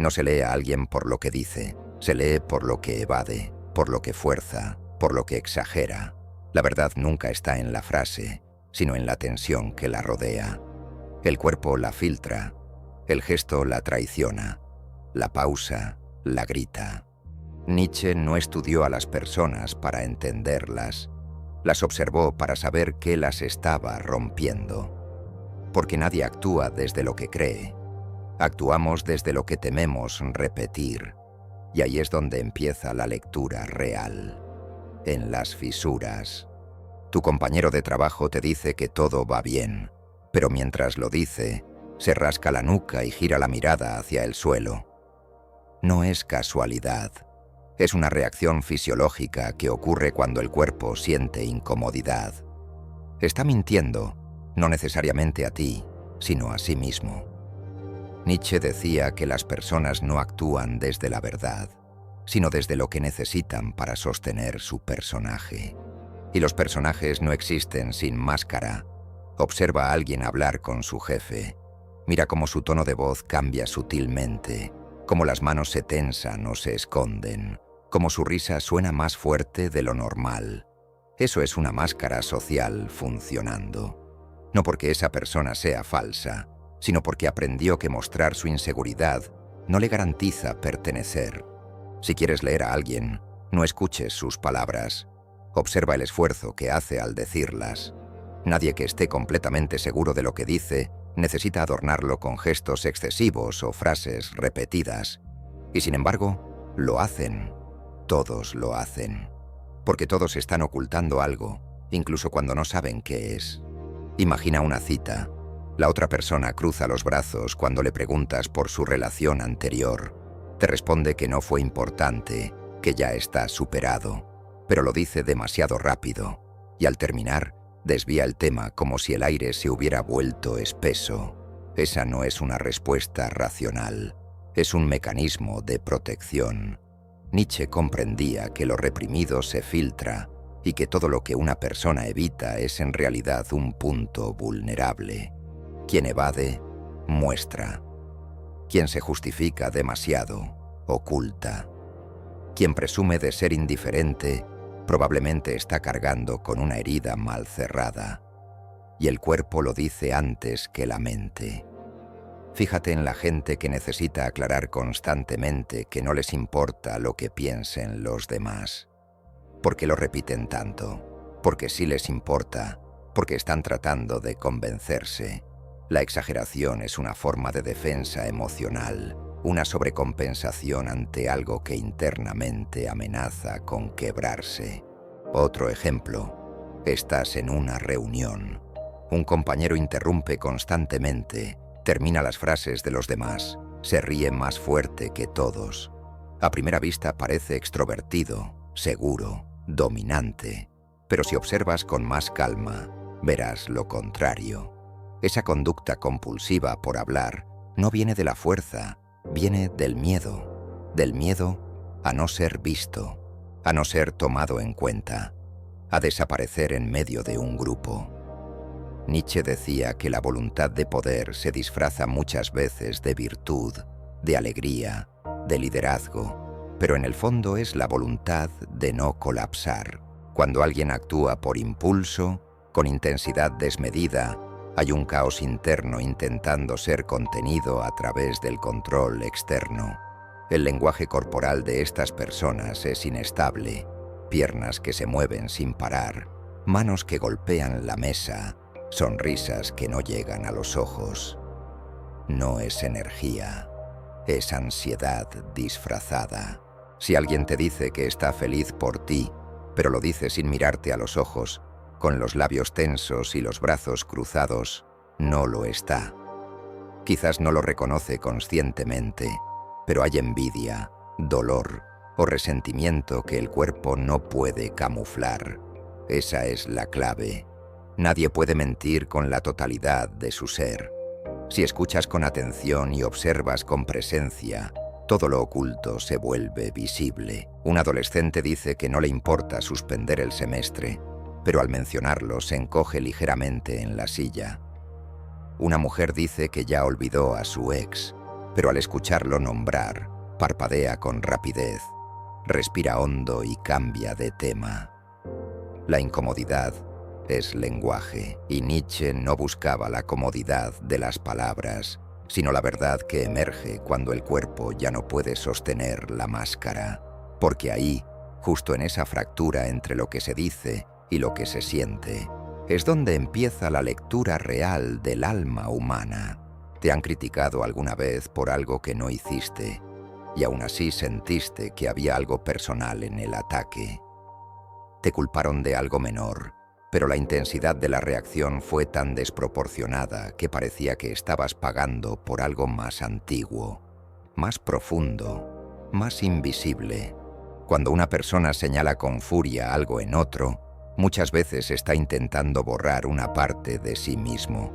No se lee a alguien por lo que dice, se lee por lo que evade, por lo que fuerza, por lo que exagera. La verdad nunca está en la frase, sino en la tensión que la rodea. El cuerpo la filtra, el gesto la traiciona, la pausa la grita. Nietzsche no estudió a las personas para entenderlas, las observó para saber qué las estaba rompiendo. Porque nadie actúa desde lo que cree, actuamos desde lo que tememos repetir, y ahí es donde empieza la lectura real, en las fisuras. Tu compañero de trabajo te dice que todo va bien, pero mientras lo dice, se rasca la nuca y gira la mirada hacia el suelo. No es casualidad, es una reacción fisiológica que ocurre cuando el cuerpo siente incomodidad. Está mintiendo, no necesariamente a ti, sino a sí mismo. Nietzsche decía que las personas no actúan desde la verdad, sino desde lo que necesitan para sostener su personaje. Y los personajes no existen sin máscara. Observa a alguien hablar con su jefe. Mira cómo su tono de voz cambia sutilmente, cómo las manos se tensan o se esconden, cómo su risa suena más fuerte de lo normal. Eso es una máscara social funcionando. No porque esa persona sea falsa, sino porque aprendió que mostrar su inseguridad no le garantiza pertenecer. Si quieres leer a alguien, no escuches sus palabras. Observa el esfuerzo que hace al decirlas. Nadie que esté completamente seguro de lo que dice necesita adornarlo con gestos excesivos o frases repetidas. Y sin embargo, lo hacen. Todos lo hacen. Porque todos están ocultando algo, incluso cuando no saben qué es. Imagina una cita. La otra persona cruza los brazos cuando le preguntas por su relación anterior. Te responde que no fue importante, que ya está superado, pero lo dice demasiado rápido, y al terminar, desvía el tema como si el aire se hubiera vuelto espeso. Esa no es una respuesta racional, es un mecanismo de protección. Nietzsche comprendía que lo reprimido se filtra y que todo lo que una persona evita es en realidad un punto vulnerable. Quien evade, muestra. Quien se justifica demasiado, oculta. Quien presume de ser indiferente, probablemente está cargando con una herida mal cerrada. Y el cuerpo lo dice antes que la mente. Fíjate en la gente que necesita aclarar constantemente que no les importa lo que piensen los demás. ¿Por qué lo repiten tanto? Porque sí les importa, porque están tratando de convencerse. La exageración es una forma de defensa emocional, una sobrecompensación ante algo que internamente amenaza con quebrarse. Otro ejemplo. Estás en una reunión. Un compañero interrumpe constantemente, termina las frases de los demás, se ríe más fuerte que todos. A primera vista parece extrovertido, seguro, dominante, pero si observas con más calma, verás lo contrario. Esa conducta compulsiva por hablar no viene de la fuerza, viene del miedo a no ser visto, a no ser tomado en cuenta, a desaparecer en medio de un grupo. Nietzsche decía que la voluntad de poder se disfraza muchas veces de virtud, de alegría, de liderazgo, pero en el fondo es la voluntad de no colapsar. Cuando alguien actúa por impulso, con intensidad desmedida, hay un caos interno intentando ser contenido a través del control externo. El lenguaje corporal de estas personas es inestable, piernas que se mueven sin parar, manos que golpean la mesa, sonrisas que no llegan a los ojos. No es energía, es ansiedad disfrazada. Si alguien te dice que está feliz por ti, pero lo dice sin mirarte a los ojos, con los labios tensos y los brazos cruzados, no lo está. Quizás no lo reconoce conscientemente, pero hay envidia, dolor o resentimiento que el cuerpo no puede camuflar. Esa es la clave. Nadie puede mentir con la totalidad de su ser. Si escuchas con atención y observas con presencia, todo lo oculto se vuelve visible. Un adolescente dice que no le importa suspender el semestre, pero al mencionarlo se encoge ligeramente en la silla. Una mujer dice que ya olvidó a su ex, pero al escucharlo nombrar, parpadea con rapidez, respira hondo y cambia de tema. La incomodidad es lenguaje, y Nietzsche no buscaba la comodidad de las palabras, sino la verdad que emerge cuando el cuerpo ya no puede sostener la máscara, porque ahí, justo en esa fractura entre lo que se dice y lo que se siente, es donde empieza la lectura real del alma humana. Te han criticado alguna vez por algo que no hiciste, y aún así sentiste que había algo personal en el ataque. Te culparon de algo menor, pero la intensidad de la reacción fue tan desproporcionada que parecía que estabas pagando por algo más antiguo, más profundo, más invisible. Cuando una persona señala con furia algo en otro, muchas veces está intentando borrar una parte de sí mismo.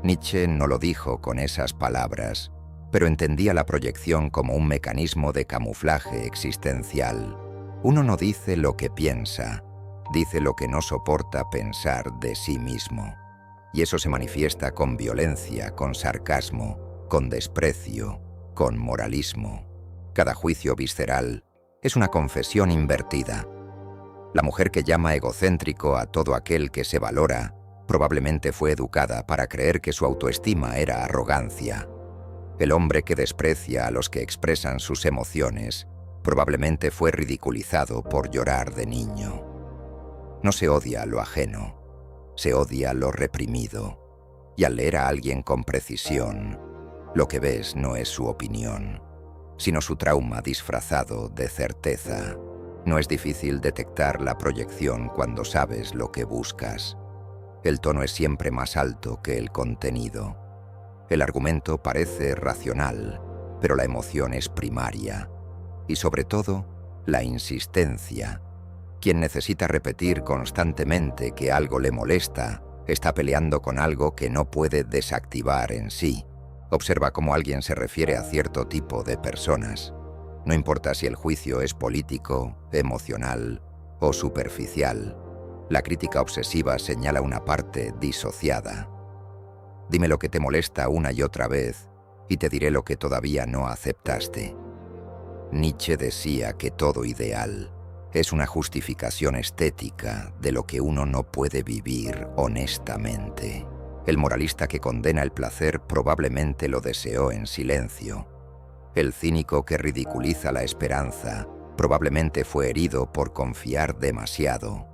Nietzsche no lo dijo con esas palabras, pero entendía la proyección como un mecanismo de camuflaje existencial. Uno no dice lo que piensa, dice lo que no soporta pensar de sí mismo. Y eso se manifiesta con violencia, con sarcasmo, con desprecio, con moralismo. Cada juicio visceral es una confesión invertida. La mujer que llama egocéntrico a todo aquel que se valora probablemente fue educada para creer que su autoestima era arrogancia. El hombre que desprecia a los que expresan sus emociones probablemente fue ridiculizado por llorar de niño. No se odia lo ajeno, se odia lo reprimido. Y al leer a alguien con precisión, lo que ves no es su opinión, sino su trauma disfrazado de certeza. No es difícil detectar la proyección cuando sabes lo que buscas. El tono es siempre más alto que el contenido. El argumento parece racional, pero la emoción es primaria. Y sobre todo, la insistencia. Quien necesita repetir constantemente que algo le molesta, está peleando con algo que no puede desactivar en sí. Observa cómo alguien se refiere a cierto tipo de personas. No importa si el juicio es político, emocional o superficial. La crítica obsesiva señala una parte disociada. Dime lo que te molesta una y otra vez, y te diré lo que todavía no aceptaste. Nietzsche decía que todo ideal es una justificación estética de lo que uno no puede vivir honestamente. El moralista que condena el placer probablemente lo deseó en silencio. El cínico que ridiculiza la esperanza probablemente fue herido por confiar demasiado.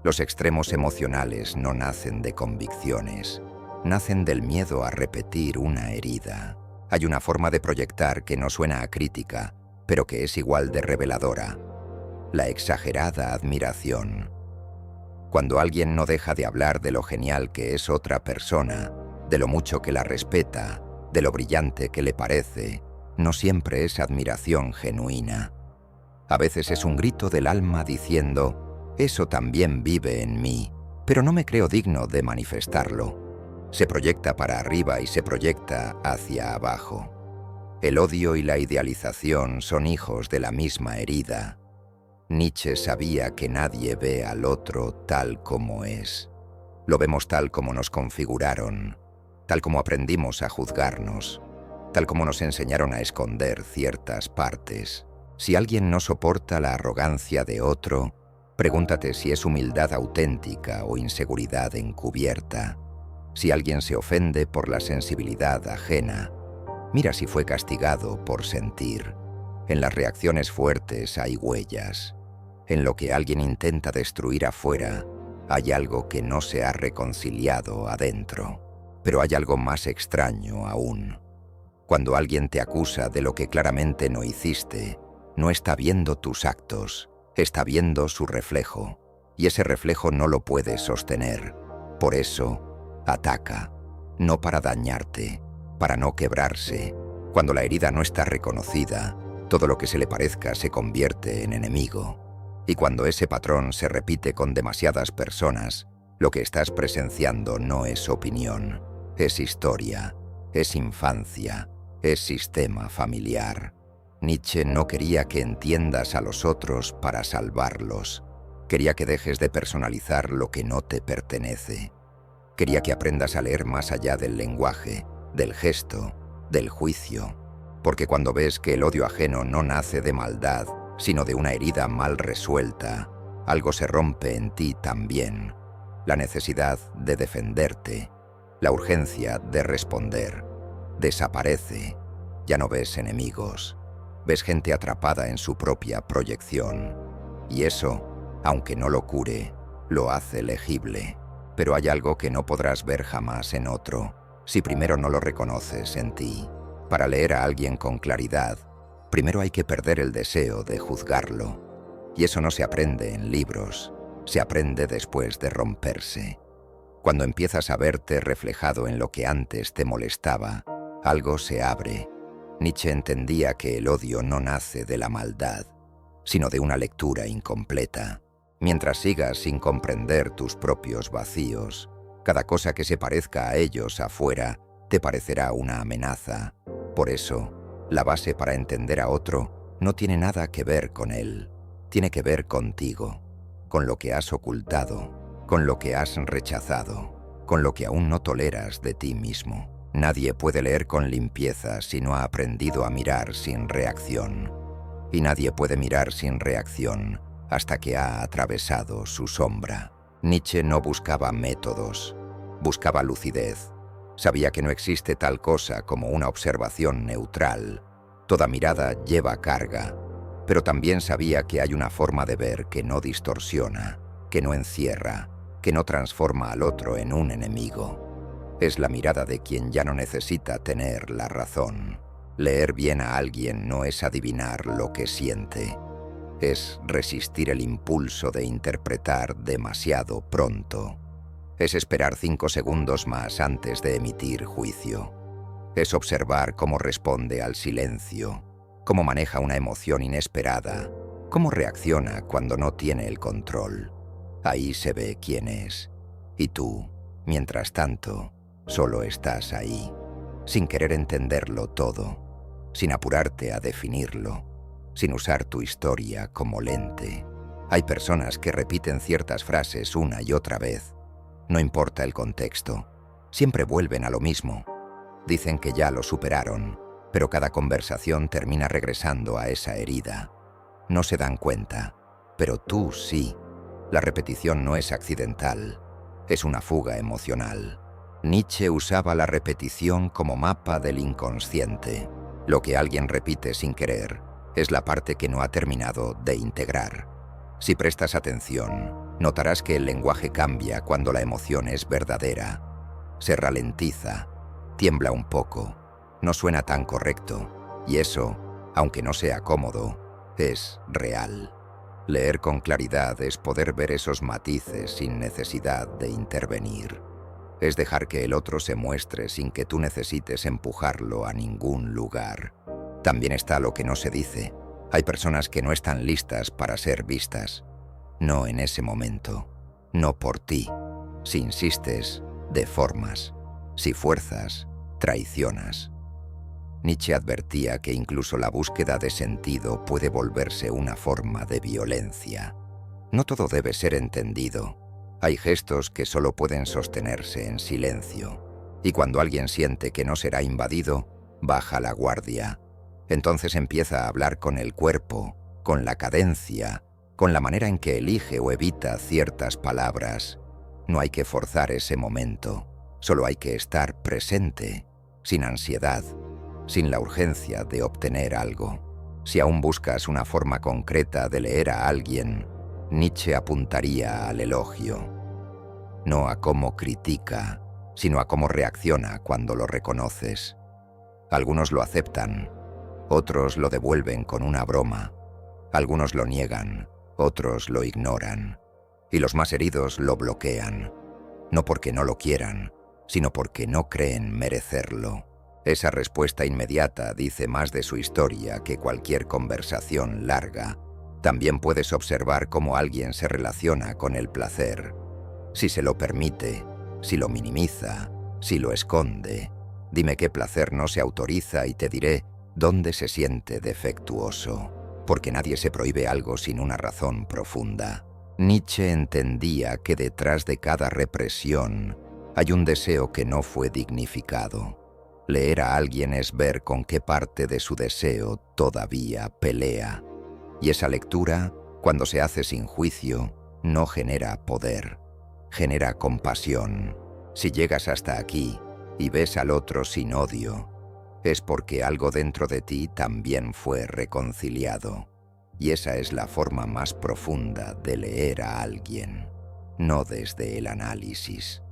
Los extremos emocionales no nacen de convicciones, nacen del miedo a repetir una herida. Hay una forma de proyectar que no suena a crítica, pero que es igual de reveladora: la exagerada admiración. Cuando alguien no deja de hablar de lo genial que es otra persona, de lo mucho que la respeta, de lo brillante que le parece, no siempre es admiración genuina. A veces es un grito del alma diciendo: eso también vive en mí, pero no me creo digno de manifestarlo. Se proyecta para arriba y se proyecta hacia abajo. El odio y la idealización son hijos de la misma herida. Nietzsche sabía que nadie ve al otro tal como es. Lo vemos tal como nos configuraron, tal como aprendimos a juzgarnos, tal como nos enseñaron a esconder ciertas partes. Si alguien no soporta la arrogancia de otro, pregúntate si es humildad auténtica o inseguridad encubierta. Si alguien se ofende por la sensibilidad ajena, mira si fue castigado por sentir. En las reacciones fuertes hay huellas. En lo que alguien intenta destruir afuera, hay algo que no se ha reconciliado adentro. Pero hay algo más extraño aún. Cuando alguien te acusa de lo que claramente no hiciste, no está viendo tus actos, está viendo su reflejo. Y ese reflejo no lo puede sostener. Por eso, ataca. No para dañarte, para no quebrarse. Cuando la herida no está reconocida, todo lo que se le parezca se convierte en enemigo. Y cuando ese patrón se repite con demasiadas personas, lo que estás presenciando no es opinión, es historia, es infancia, es sistema familiar. Nietzsche no quería que entiendas a los otros para salvarlos. Quería que dejes de personalizar lo que no te pertenece. Quería que aprendas a leer más allá del lenguaje, del gesto, del juicio. Porque cuando ves que el odio ajeno no nace de maldad, sino de una herida mal resuelta, algo se rompe en ti también. La necesidad de defenderte, la urgencia de responder, desaparece. Ya no ves enemigos, ves gente atrapada en su propia proyección. Y eso, aunque no lo cure, lo hace legible. Pero hay algo que no podrás ver jamás en otro, si primero no lo reconoces en ti. Para leer a alguien con claridad, primero hay que perder el deseo de juzgarlo. Y eso no se aprende en libros, se aprende después de romperse. Cuando empiezas a verte reflejado en lo que antes te molestaba, algo se abre. Nietzsche entendía que el odio no nace de la maldad, sino de una lectura incompleta. Mientras sigas sin comprender tus propios vacíos, cada cosa que se parezca a ellos afuera te parecerá una amenaza. Por eso, la base para entender a otro no tiene nada que ver con él, tiene que ver contigo, con lo que has ocultado, con lo que has rechazado, con lo que aún no toleras de ti mismo. Nadie puede leer con limpieza si no ha aprendido a mirar sin reacción. Y nadie puede mirar sin reacción hasta que ha atravesado su sombra. Nietzsche no buscaba métodos, buscaba lucidez. Sabía que no existe tal cosa como una observación neutral. Toda mirada lleva carga, pero también sabía que hay una forma de ver que no distorsiona, que no encierra, que no transforma al otro en un enemigo. Es la mirada de quien ya no necesita tener la razón. Leer bien a alguien no es adivinar lo que siente, es resistir el impulso de interpretar demasiado pronto. Es esperar 5 segundos más antes de emitir juicio. Es observar cómo responde al silencio, cómo maneja una emoción inesperada, cómo reacciona cuando no tiene el control. Ahí se ve quién es. Y tú, mientras tanto, solo estás ahí, sin querer entenderlo todo, sin apurarte a definirlo, sin usar tu historia como lente. Hay personas que repiten ciertas frases una y otra vez. No importa el contexto, siempre vuelven a lo mismo. Dicen que ya lo superaron, pero cada conversación termina regresando a esa herida. No se dan cuenta, pero tú sí. La repetición no es accidental, es una fuga emocional. Nietzsche usaba la repetición como mapa del inconsciente. Lo que alguien repite sin querer es la parte que no ha terminado de integrar. Si prestas atención, notarás que el lenguaje cambia cuando la emoción es verdadera. Se ralentiza, tiembla un poco, no suena tan correcto, y eso, aunque no sea cómodo, es real. Leer con claridad es poder ver esos matices sin necesidad de intervenir. Es dejar que el otro se muestre sin que tú necesites empujarlo a ningún lugar. También está lo que no se dice. Hay personas que no están listas para ser vistas. No en ese momento. No por ti. Si insistes, deformas. Si fuerzas, traicionas. Nietzsche advertía que incluso la búsqueda de sentido puede volverse una forma de violencia. No todo debe ser entendido. Hay gestos que solo pueden sostenerse en silencio. Y cuando alguien siente que no será invadido, baja la guardia. Entonces empieza a hablar con el cuerpo, con la cadencia, con la manera en que elige o evita ciertas palabras. No hay que forzar ese momento. Solo hay que estar presente, sin ansiedad, sin la urgencia de obtener algo. Si aún buscas una forma concreta de leer a alguien, Nietzsche apuntaría al elogio. No a cómo critica, sino a cómo reacciona cuando lo reconoces. Algunos lo aceptan, otros lo devuelven con una broma. Algunos lo niegan, otros lo ignoran. Y los más heridos lo bloquean, no porque no lo quieran, sino porque no creen merecerlo. Esa respuesta inmediata dice más de su historia que cualquier conversación larga. También puedes observar cómo alguien se relaciona con el placer. Si se lo permite, si lo minimiza, si lo esconde. Dime qué placer no se autoriza y te diré dónde se siente defectuoso. Porque nadie se prohíbe algo sin una razón profunda. Nietzsche entendía que detrás de cada represión hay un deseo que no fue dignificado. Leer a alguien es ver con qué parte de su deseo todavía pelea. Y esa lectura, cuando se hace sin juicio, no genera poder, genera compasión. Si llegas hasta aquí y ves al otro sin odio, es porque algo dentro de ti también fue reconciliado. Y esa es la forma más profunda de leer a alguien, no desde el análisis,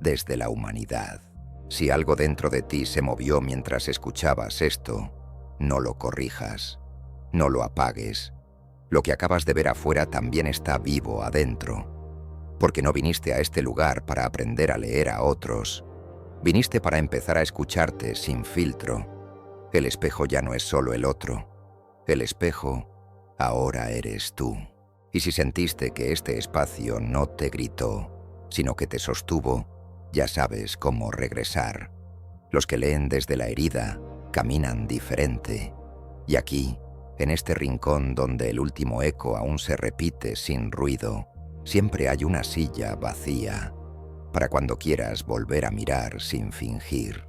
desde la humanidad. Si algo dentro de ti se movió mientras escuchabas esto, no lo corrijas, no lo apagues. Lo que acabas de ver afuera también está vivo adentro, porque no viniste a este lugar para aprender a leer a otros. Viniste para empezar a escucharte sin filtro. El espejo ya no es solo el otro. El espejo ahora eres tú. Y si sentiste que este espacio no te gritó, sino que te sostuvo, ya sabes cómo regresar. Los que leen desde la herida caminan diferente. Y aquí, en este rincón donde el último eco aún se repite sin ruido, siempre hay una silla vacía, para cuando quieras volver a mirar sin fingir.